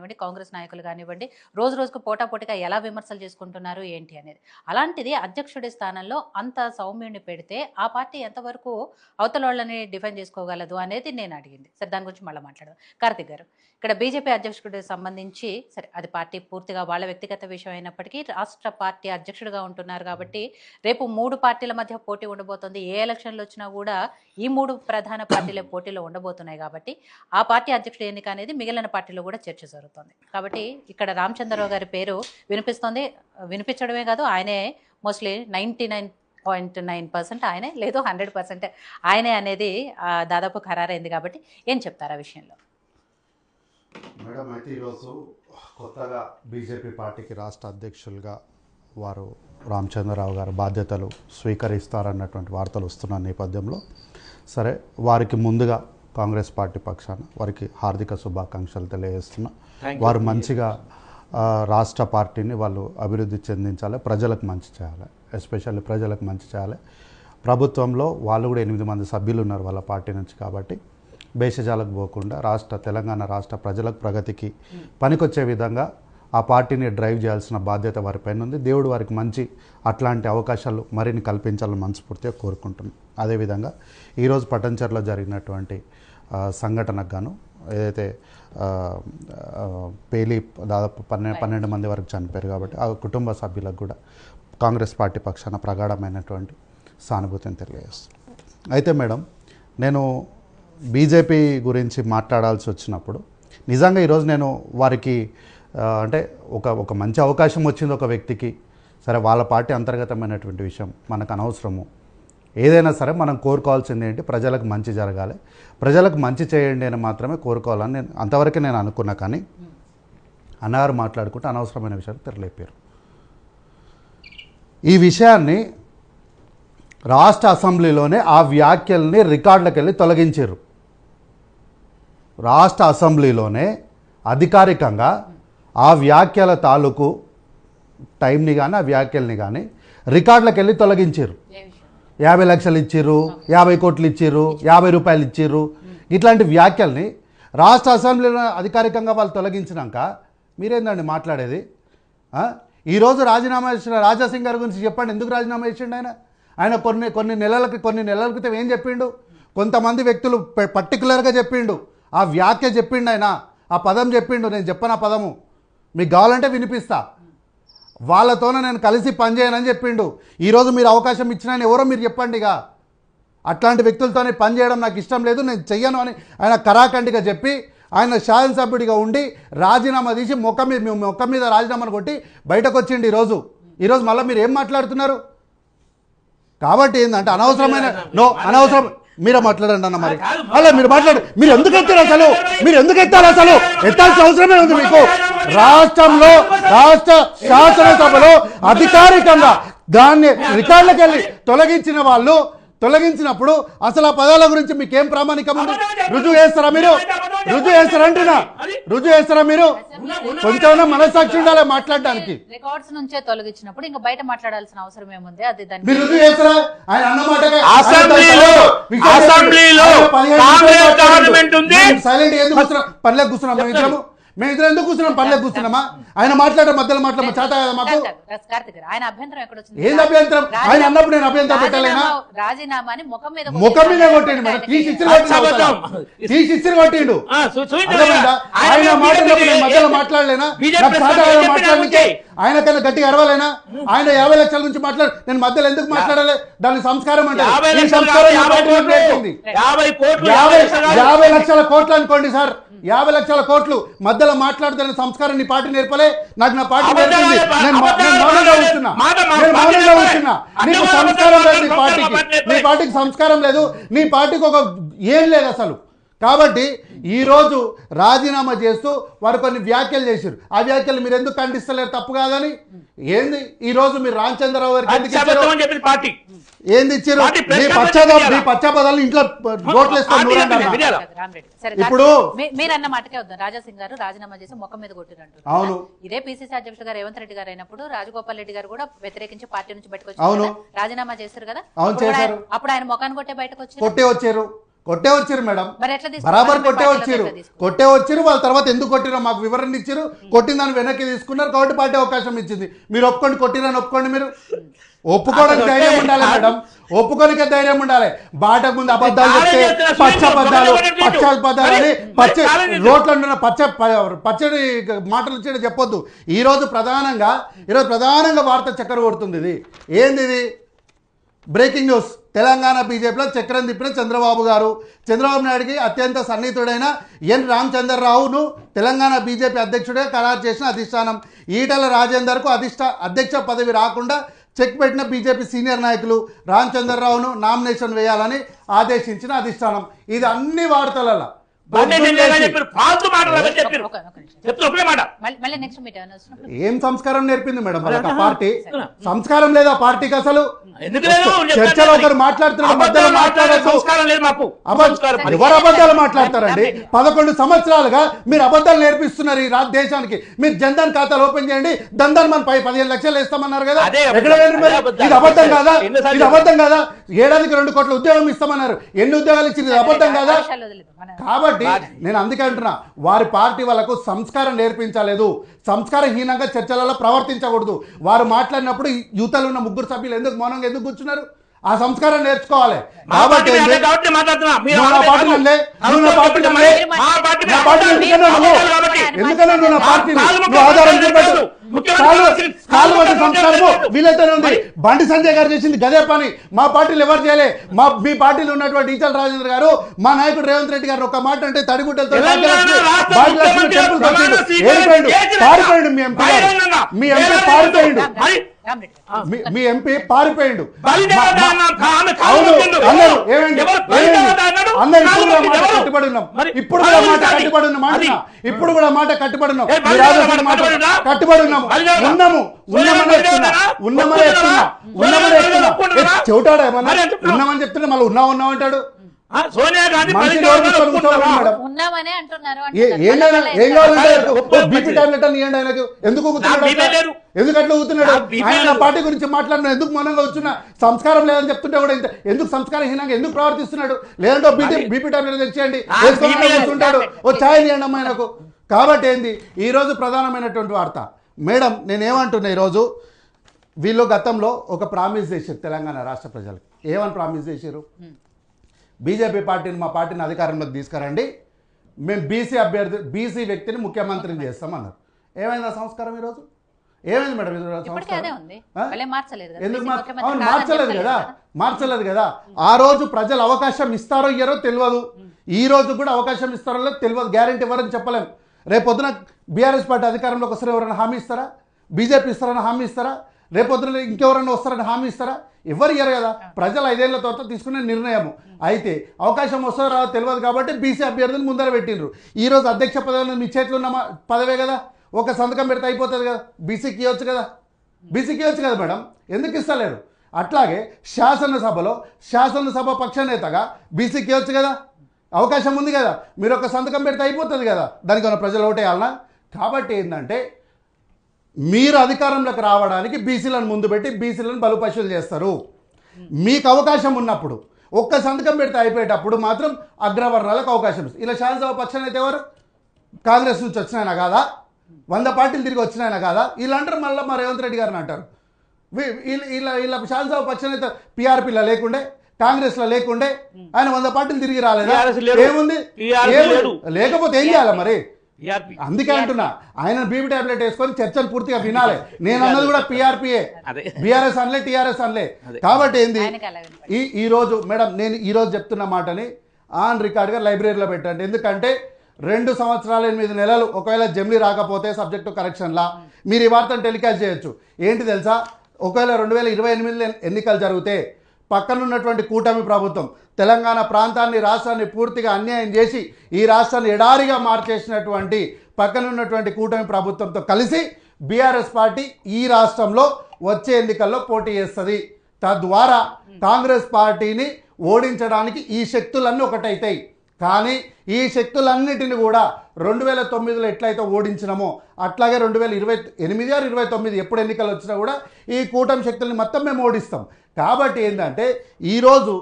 కానివ్వండి, కాంగ్రెస్ నాయకులు కానివ్వండి, రోజు రోజుకు పోటాపోటీగా ఎలా విమర్శలు చేసుకుంటున్నారు ఏంటి అనేది. అలాంటిది అధ్యక్షుడి స్థానంలో అంత సౌమ్యుడిని పెడితే ఆ పార్టీ ఎంతవరకు అవతల వాళ్ళని డిఫైన్ చేసుకోగలదు అనేది నేను అడిగింది. సరే, దాని గురించి మళ్ళీ మాట్లాడదాం. కార్తిక్ గారు, ఇక్కడ బీజేపీ అధ్యక్షుడికి సంబంధించి సరే అది పార్టీ పూర్తిగా వాళ్ళ వ్యక్తిగత విషయం అయినప్పటికీ రాష్ట్ర పార్టీ అధ్యక్షుడిగా ఉంటున్నారు కాబట్టి రేపు 3 పార్టీల మధ్య పోటీ ఉండబోతోంది. ఏ ఎలక్షన్లు వచ్చినా కూడా ఈ 3 ప్రధాన పార్టీలే పోటీలో ఉండబోతున్నాయి కాబట్టి ఆ పార్టీ అధ్యక్షుడు ఎన్నిక అనేది మిగిలిన పార్టీలో కూడా చర్చ జరుగుతుంది. కాబట్టి ఇక్కడ రామచంద్రరావు గారి పేరు వినిపిస్తుంది. వినిపించడమే కాదు, ఆయనే మోస్ట్లీ 99.9% ఆయనే, లేదు 100% ఆయనే అనేది దాదాపు ఖరారైంది. కాబట్టి ఏం చెప్తారు ఆ విషయంలో? మేడం, అయితే ఈరోజు కొత్తగా బీజేపీ పార్టీకి రాష్ట్ర అధ్యక్షులుగా వారు రామచంద్రరావు గారు బాధ్యతలు స్వీకరిస్తారన్నటువంటి వార్తలు వస్తున్న నేపథ్యంలో సరే, వారికి ముందుగా కాంగ్రెస్ పార్టీ పక్షాన వారికి హార్దిక శుభాకాంక్షలు తెలియజేస్తున్నా. వారు మంచిగా రాష్ట్ర పార్టీని వాళ్ళు అభివృద్ధి చెందించాలి, ప్రజలకు మంచి చేయాలి, ఎస్పెషల్లీ ప్రజలకు మంచి చేయాలి. ప్రభుత్వంలో వాళ్ళు కూడా 8 మంది సభ్యులు ఉన్నారు వాళ్ళ పార్టీ నుంచి. కాబట్టి భేషజాలకు పోకుండా తెలంగాణ రాష్ట్ర ప్రజలకు ప్రగతికి పనికొచ్చే విధంగా ఆ పార్టీని డ్రైవ్ చేయాల్సిన బాధ్యత వారిపైన ఉంది. దేవుడు వారికి మంచి అట్లాంటి అవకాశాలు మరిన్ని కల్పించాలని మనస్ఫూర్తిగా కోరుకుంటున్నాం. అదేవిధంగా ఈరోజు పటంచెర్లో జరిగినటువంటి సంఘటనకు గాను ఏదైతే పేలి దాదాపు 12 మంది వరకు చనిపోయారు కాబట్టి ఆ కుటుంబ సభ్యులకు కూడా కాంగ్రెస్ పార్టీ పక్షాన ప్రగాఢమైనటువంటి సానుభూతిని తెలియజేస్తున్నాం. అయితే మేడం, నేను బీజేపీ గురించి మాట్లాడాల్సి వచ్చినప్పుడు నిజంగా ఈరోజు నేను వారికి అంటే ఒక మంచి అవకాశం వచ్చింది ఒక వ్యక్తికి. సరే, వాళ్ళ పార్టీ అంతర్గతమైనటువంటి విషయం మనకు అనవసరము. ఏదైనా సరే మనం కోరుకోవాల్సింది ఏంటి, ప్రజలకు మంచి జరగాలి, ప్రజలకు మంచి చేయండి అని మాత్రమే కోరుకోవాలని నేను అంతవరకే నేను అనుకున్నా. కానీ అన్నగారు మాట్లాడుకుంటే అనవసరమైన విషయాలు తెరలేపారు. ఈ విషయాన్ని రాష్ట్ర అసెంబ్లీలోనే ఆ వ్యాఖ్యల్ని రికార్డులకు వెళ్ళి తొలగించారు. రాష్ట్ర అసెంబ్లీలోనే అధికారికంగా ఆ వ్యాఖ్యల తాలూకు టైంని కానీ ఆ వ్యాఖ్యల్ని కానీ రికార్డులకు వెళ్ళి తొలగించారు. 50 లక్షలు ఇచ్చిర్రు, 50 కోట్లు ఇచ్చిర్రు, 50 రూపాయలు ఇచ్చిర్రు, ఇట్లాంటి వ్యాఖ్యల్ని రాష్ట్ర అసెంబ్లీలో అధికారికంగా వాళ్ళు తొలగించినాక మీరేందండి మాట్లాడేది? ఈరోజు రాజీనామా చేసిన రాజాసింగ్ గారి గురించి చెప్పండి. ఎందుకు రాజీనామా చేసిండు ఆయన? కొన్ని నెలల క్రితం ఏం చెప్పిండు? కొంతమంది వ్యక్తులు పర్టికులర్గా చెప్పిండు, ఆ వ్యాఖ్య చెప్పిండు, ఆయన ఆ పదం చెప్పిండు. నేను చెప్పను ఆ పదము, మీకు కావాలంటే వినిపిస్తా. వాళ్ళతోనే నేను కలిసి పనిచేయనని చెప్పిండు. ఈరోజు మీరు అవకాశం ఇచ్చినా ఎవరో మీరు చెప్పండి. ఇక అట్లాంటి వ్యక్తులతోనే పనిచేయడం నాకు ఇష్టం లేదు, నేను చెయ్యను అని ఆయన కరాఖండిగా చెప్పి ఆయన శాసనసభ్యుడిగా ఉండి రాజీనామా తీసి మొక్క మీద రాజీనామాను కొట్టి బయటకు వచ్చిండు. ఈరోజు మళ్ళీ మీరు ఏం మాట్లాడుతున్నారు? కాబట్టి ఏంటంటే అనవసరం మీరే మాట్లాడండి అన్న. మరి అలా మీరు మీరు ఎందుకు ఎత్తారు అసలు? ఎత్తాల్సిన అవసరమే ఉంది మీకు. రాష్ట్ర శాసనసభలో అధికారికంగా దాన్ని రికార్డులకు వెళ్ళి తొలగించినప్పుడు అసలు ఆ పదాల గురించి మీకేం ప్రామాణికం ఉంది? రుజువు చేస్తారా మీరు? రుజువు చేస్తారా మీరు? కొంచెం మనస్సాక్షి ఉండాలి మాట్లాడడానికి. రికార్డ్స్ నుంచే తొలగించినప్పుడు ఇంకా బయట మాట్లాడాల్సిన అవసరం ఏముంది? అది మీరు రుజువు చేస్తారా? ఆయన అన్నమాట సైలెంట్ ఎందుకు కూర్చున్నాం? పనిలోకి కూర్చున్నాం మేమిద్దరం ఎందుకు కూర్చున్నాం? పనిలోకి కూర్చున్నామా? ఆయన మాట్లాడే మధ్యలో చేత మాకు ఆయన అభ్యంతరం ఎక్కడ వచ్చింది? ఏంది అభ్యంతరం? ఆయన అన్నప్పుడు నేను అభ్యంతరం పెట్టలేనా? రాజీనామాని ముఖం మీద కొట్టిండు మేడం, తీసి ఇచ్చి కొట్టిండు. ఆయన మాట్లాడినప్పుడు నేను మధ్యలో మాట్లాడలేనా? మాట్లాడడానికి ఆయన కన్నా గట్టిగా అరవాలేనా? ఆయన 50 లక్షల నుంచి నేను మధ్యలో ఎందుకు మాట్లాడాలి? దాని సంస్కారం అంటే 50 లక్షల కోట్లు అనుకోండి సార్, 50 లక్షల కోట్లు మధ్యలో మాట్లాడుతున్న సంస్కారం నీ పార్టీ నేర్పలే, నాకు నా పార్టీ నేర్పింది. నేను మౌనంగా కూర్చున్నా. నీకు సంస్కారం లేదు, నీ పార్టీకి సంస్కారం లేదు, నీ పార్టీకి ఏం లేదు అసలు. కాబట్టి ఈరోజు రాజీనామా చేస్తూ వారు కొన్ని వ్యాఖ్యలు చేశారు. ఆ వ్యాఖ్యలు మీరు ఎందుకు ఖండిస్తలేరు? తప్పు కాదని ఏంది? ఈరోజు మీరు రామచంద్రరావు గారికి ఏంది ఇచ్చారు? మీ పశ్చాపదాలు ఇంట్లో రోట్లేస్తారు. ఇప్పుడు మీరన్న మాటకే వద్దాం. రాజాసింగ్ గారు రాజీనామా చేసి ముఖం మీద కొట్టినట్టు. అవును, ఇదే పిసిసి అధ్యక్షుడు గారు రేవంత్ రెడ్డి గారు అయినప్పుడు రాజగోపాల్ రెడ్డి గారు కూడా వ్యతిరేకించి పార్టీ నుంచి బయటకు వచ్చి రాజీనామా చేశారు కదా. అవును, చేశారు. అప్పుడు ఆయన ముఖాన్ని కొట్టే బయటకు వచ్చారు. కొట్టే వచ్చారు మేడం, మరి ఎట్లా తీసుకున్నారు? బరాబర్ మీ కొట్టే పార్టీలోకి వచ్చారు, ఎట్లా తీసుకున్నారు? కొట్టే వచ్చారు. వాళ్ళ తర్వాత ఎందుకు కొట్టిరో మాకు వివరణ ఇచ్చారు. కొట్టిన దాన్ని వెనక్కి తీసుకున్నారు కాబట్టి పార్టీ అవకాశం ఇచ్చింది. మీరు ఒప్పుకోండి, కొట్టిరని ఒప్పుకోండి. మీరు ఒప్పుకోవడానికి ధైర్యం ఉండాలి మేడం, ఒప్పుకోనికే ధైర్యం ఉండాలి. బాటకు ముందు అబద్ధాలు చెప్తే పక్షాబద్ధాలని రోడ్ల ఉన్న పచ్చడి మాటలు ఇచ్చేది చెప్పొద్దు. ఈరోజు ప్రధానంగా వార్త చక్కెర కొడుతుంది. ఇది ఏంది? ఇది బ్రేకింగ్ న్యూస్. తెలంగాణ బీజేపీలో చక్రం తిప్పిన చంద్రబాబు నాయుడికి అత్యంత సన్నిహితుడైన ఎన్ రామచంద్రరావును తెలంగాణ బీజేపీ అధ్యక్షుడిగా ఖరారు చేసిన అధిష్టానం. ఈటల రాజేందర్కు అధ్యక్ష పదవి రాకుండా చెక్ పెట్టిన బీజేపీ సీనియర్ నాయకులు రామచంద్రరావును నామినేషన్ వేయాలని ఆదేశించిన అధిష్టానం. ఇది అన్ని వార్తలలో ఏం సంస్కారం నేర్పింది మేడం వాళ్ళకి పార్టీ? సంస్కారం లేదా పార్టీకి? అసలు చర్చలో ఒకరు మాట్లాడుతున్నారు, మధ్యలో మాట్లాడచ్చు. ఎవరు అబద్ధాలు మాట్లాడతారండి? 11 సంవత్సరాలుగా మీరు అబద్ధాలు నేర్పిస్తున్నారు ఈ దేశానికి. మీరు జన్ధన్ ఖాతాలు ఓపెన్ చేయండి, దందన్ మన 15 లక్షలు వేస్తామన్నారు కదా, ఎక్కడ ఇది అబద్ధం కాదా? ఇది అబద్ధం కాదా? ఏడాదికి 2 కోట్ల ఉద్యోగం ఇస్తామన్నారు, ఎన్ని ఉద్యోగాలు ఇచ్చింది? ఇది అబద్ధం కాదా? కాబట్టి నేను అందుకే అంటున్నా, వారి పార్టీ వాళ్ళకు సంస్కారం నేర్పించలేదు, సంస్కారహీనంగా చర్చలలో ప్రవర్తించకూడదు. వారు మాట్లాడినప్పుడు యువతలో ఉన్న 3 సభ్యులు ఎందుకు మౌనంగా ఎందుకు కూర్చున్నారు? ఆ సంస్కారం నేర్చుకోవాలి. కాబట్టి వీళ్ళతోనే ఉంది. బండి సంజయ్ గారు చేసింది గదే పని, మా పార్టీలు ఎవరు చేయలే. మీ పార్టీలో ఉన్నటువంటి ఈటల రాజేంద్ర గారు, మా నాయకుడు రేవంత్ రెడ్డి గారు ఒక మాట అంటే తడిగుడ్డలతో పారిపోయిండు. మీ ఎంపీ పారిపోయిండు. కట్టుబడి ఉన్నాం, ఇప్పుడు కూడా మాట కట్టుబడి ఉన్నాము. చెవిటాడా ఏమన్నా? ఉన్నామని చెప్తుంటే మళ్ళీ ఉన్నాం అంటాడు. సోనియా గాంధీ ఎందుకట్లా ఊతున్నాడు? ఆయన పార్టీ గురించి మాట్లాడినా ఎందుకు మౌనంగా వచ్చినా? సంస్కారం లేదని చెప్తుంటే కూడా ఎందుకు సంస్కారహీనంగా ఎందుకు ప్రవర్తిస్తున్నాడు? లేదంటే బీపీ టాబ్లెట్ తెచ్చేయండి, కూర్చుంటాడు, ఓ ఛాయ్ ఇవ్వండి అమ్మాయి నాకు. కాబట్టి ఏంది ఈరోజు ప్రధానమైనటువంటి వార్త మేడం? నేనేమంటున్నా, ఈరోజు వీళ్ళు గతంలో ఒక ప్రామిస్ చేశారు తెలంగాణ రాష్ట్ర ప్రజలకు. ఏమని ప్రామిస్ చేశారు? బీజేపీ పార్టీని, మా పార్టీని అధికారంలోకి తీసుకురండి, మేము బీసీ వ్యక్తిని ముఖ్యమంత్రిని చేస్తామన్నారు. ఏమైంది ఆ సంస్కారం? ఈరోజు ఏమైంది మేడం? మార్చలేదు కదా. ఆ రోజు ప్రజలు అవకాశం ఇస్తారో ఇయ్యారో తెలియదు, ఈ రోజు కూడా అవకాశం ఇస్తారో తెలియదు, గ్యారెంటీ ఎవరని చెప్పలేము. రేపొద్దున బీఆర్ఎస్ పార్టీ అధికారంలోకి వస్తారో ఎవరైనా హామీ ఇస్తారా? బీజేపీ ఇస్తారని హామీ ఇస్తారా? రేపొద్దున ఇంకెవరైనా వస్తారని హామీ ఇస్తారా? ఎవరు ఇయ్యరు కదా. ప్రజలు 5 ఏళ్ల తర్వాత తీసుకునే నిర్ణయం. అయితే అవకాశం వస్తారో రాదో తెలియదు కాబట్టి బీసీ అభ్యర్థిని ముందర పెట్టిండ్రు. ఈరోజు అధ్యక్ష పదవి మీ చేతిలో ఉన్న పదవే కదా, ఒక సంతకం పెడితే అయిపోతుంది కదా. బీసీకి ఇవ్వచ్చు కదా మేడం, ఎందుకు ఇస్తలేరు? అట్లాగే శాసనసభ పక్షనేతగా బీసీకి ఇవ్వచ్చు కదా, అవకాశం ఉంది కదా. మీరు ఒక సంతకం పెడితే అయిపోతుంది కదా, దానికి ఉన్న ప్రజలు ఓటేయాలనా? కాబట్టి ఏంటంటే మీరు అధికారంలోకి రావడానికి బీసీలను ముందు పెట్టి బీసీలను బలుపశువులు చేస్తారు. మీకు అవకాశం ఉన్నప్పుడు ఒక్క సంతకం పెడితే అయిపోయేటప్పుడు మాత్రం అగ్రవర్ణాలకు అవకాశం ఇస్తారు. ఇలా శాసనసభ పక్షాన్ని అయితే ఎవరు? కాంగ్రెస్ నుంచి వచ్చినాయన కాదా, 100 పార్టీలు తిరిగి వచ్చినాయన కాదా? వీళ్ళు అంటారు, మళ్ళీ మా రేవంత్ రెడ్డి గారిని అంటారు. వీళ్ళ శాసనసభ పక్షాన్ని అయితే పీఆర్పీలో లేకుండే, కాంగ్రెస్లో లేకుండే, ఆయన 100 పార్టీలు తిరిగి రాలేదా? ఏముంది? లేకపోతే ఏం చేయాలి మరి? అందుకే అంటున్నా, ఆయన బీబీ టాబ్లెట్ వేసుకొని చర్చలు పూర్తిగా వినాలి. నేను అన్నది కూడా పీఆర్పీఏ, బీఆర్ఎస్ అనలే, టీఆర్ఎస్ అనలే. కాబట్టి ఏంది ఈ రోజు మేడం, నేను ఈరోజు చెప్తున్న మాటని ఆన్ రికార్డ్గా లైబ్రరీలో పెట్టండి. ఎందుకంటే 2 సంవత్సరాల 8 నెలలు ఒకవేళ జమిలీ రాకపోతే సబ్జెక్టు కరెక్షన్లా మీరు ఈ వార్తను టెలికాస్ట్ చేయొచ్చు. ఏంటి తెలుసా? ఒకవేళ 2028 ఎన్నికలు జరిగితే పక్కనున్నటువంటి కూటమి ప్రభుత్వం తెలంగాణ ప్రాంతాన్ని, రాష్ట్రాన్ని పూర్తిగా అన్యాయం చేసి ఈ రాష్ట్రాన్ని ఎడారిగా మార్చేసినటువంటి పక్కనున్నటువంటి కూటమి ప్రభుత్వంతో కలిసి బీఆర్ఎస్ పార్టీ ఈ రాష్ట్రంలో వచ్చే ఎన్నికల్లో పోటీ చేస్తుంది. తద్వారా కాంగ్రెస్ పార్టీని ఓడించడానికి ఈ శక్తులన్నీ ఒకటైతాయి. కానీ ఈ శక్తులన్నిటిని కూడా 2009లో ఎట్లయితే ఓడించినామో అట్లాగే 2028 or 29 ఎప్పుడు ఎన్నికలు వచ్చినా కూడా ఈ కూటమి శక్తుల్ని మొత్తం మేము ఓడిస్తాం. కాబట్టి ఏంటంటే ఈరోజు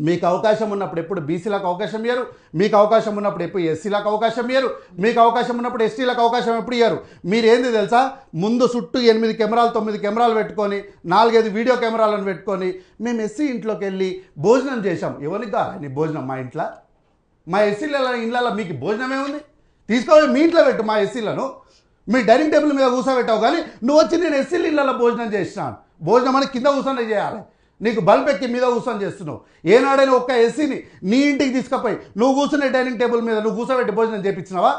మీకు అవకాశం ఉన్నప్పుడు ఎప్పుడు బీసీలకు అవకాశం ఇయ్యరు, మీకు అవకాశం ఉన్నప్పుడు ఎప్పుడు ఎస్సీలకు అవకాశం ఇయ్యరు, మీకు అవకాశం ఉన్నప్పుడు ఎస్టీలకు అవకాశం ఎప్పుడు ఇయ్యరు. మీరు ఏంది తెలుసా, ముందు చుట్టూ 8 కెమెరాలు 9 కెమెరాలు పెట్టుకొని 4-5 వీడియో కెమెరాలను పెట్టుకొని మేము ఎస్సీ ఇంట్లోకి వెళ్ళి భోజనం చేశాం. ఎవరికి కావాలి భోజనం? మా ఇంట్లో, మా ఎస్సీల ఇళ్ళలో మీకు భోజనమే ఉంది, తీసుకోవాలి మీ ఇంట్లో పెట్టు. మా ఎస్సీలను మీ డైనింగ్ టేబుల్ మీద కూర్చోబెట్టావు, కానీ నువ్వు వచ్చి నేను ఎస్సీల ఇళ్ళలో భోజనం చేసినాను. భోజనం అని కింద కూర్చొని చేయాలి, నీకు బల్బ్ ఎక్కి మీద కూర్చొని చేస్తున్నావు. ఏనాడైనా ఒక్క ఎస్సీని నీ ఇంటికి తీసుకుపోయి నువ్వు కూర్చునే డైనింగ్ టేబుల్ మీద నువ్వు కూర్చోబెట్టి భోజనం చేయించినావా?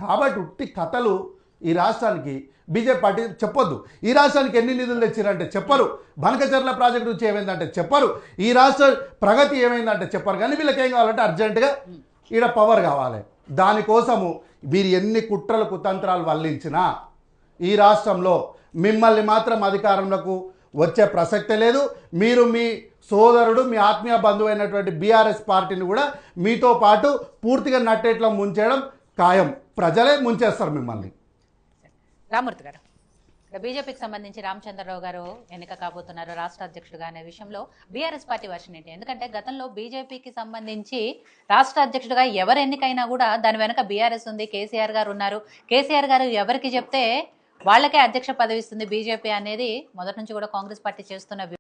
కాబట్టి ఉట్టి కథలు ఈ రాష్ట్రానికి బీజేపీ పార్టీ చెప్పొద్దు. ఈ రాష్ట్రానికి ఎన్ని నిధులు తెచ్చారంటే చెప్పరు, బనకచర్ల ప్రాజెక్టు నుంచి ఏమైందంటే చెప్పరు, ఈ రాష్ట్ర ప్రగతి ఏమైందంటే చెప్పరు. కానీ వీళ్ళకి ఏం కావాలంటే అర్జెంటుగా ఈడ పవర్ కావాలి. దానికోసము మీరు ఎన్ని కుట్రలు కుతంత్రాలు వల్లించినా ఈ రాష్ట్రంలో మిమ్మల్ని మాత్రం అధికారంలోకి వచ్చే ప్రసక్తే లేదు. మీరు మీ సోదరుడు, మీ ఆత్మీయ బంధువు అయినటువంటి బీఆర్ఎస్ పార్టీని కూడా మీతో పాటు పూర్తిగా నట్టేట్లో ముంచేయడం ఖాయం. ప్రజలే ముంచేస్తారు మిమ్మల్ని. రామూర్తి గారు, బీజేపీకి సంబంధించి రామచంద్రరావు గారు ఎన్నిక కాబోతున్నారు రాష్ట్ర అధ్యక్షుడిగా అనే విషయంలో బీఆర్ఎస్ పార్టీ వర్షన్ ఏంటి? ఎందుకంటే గతంలో బీజేపీకి సంబంధించి రాష్ట్ర అధ్యక్షుడిగా ఎవరు ఎన్నికైనా కూడా దాని వెనక బీఆర్ఎస్ ఉంది, కేసీఆర్ గారు ఉన్నారు. కేసీఆర్ గారు ఎవరికి చెప్తే వాళ్ళకే అధ్యక్ష పదవి ఇస్తుంది బీజేపీ అనేది మొదటి నుంచి కూడా కాంగ్రెస్ పార్టీ చేస్తున్న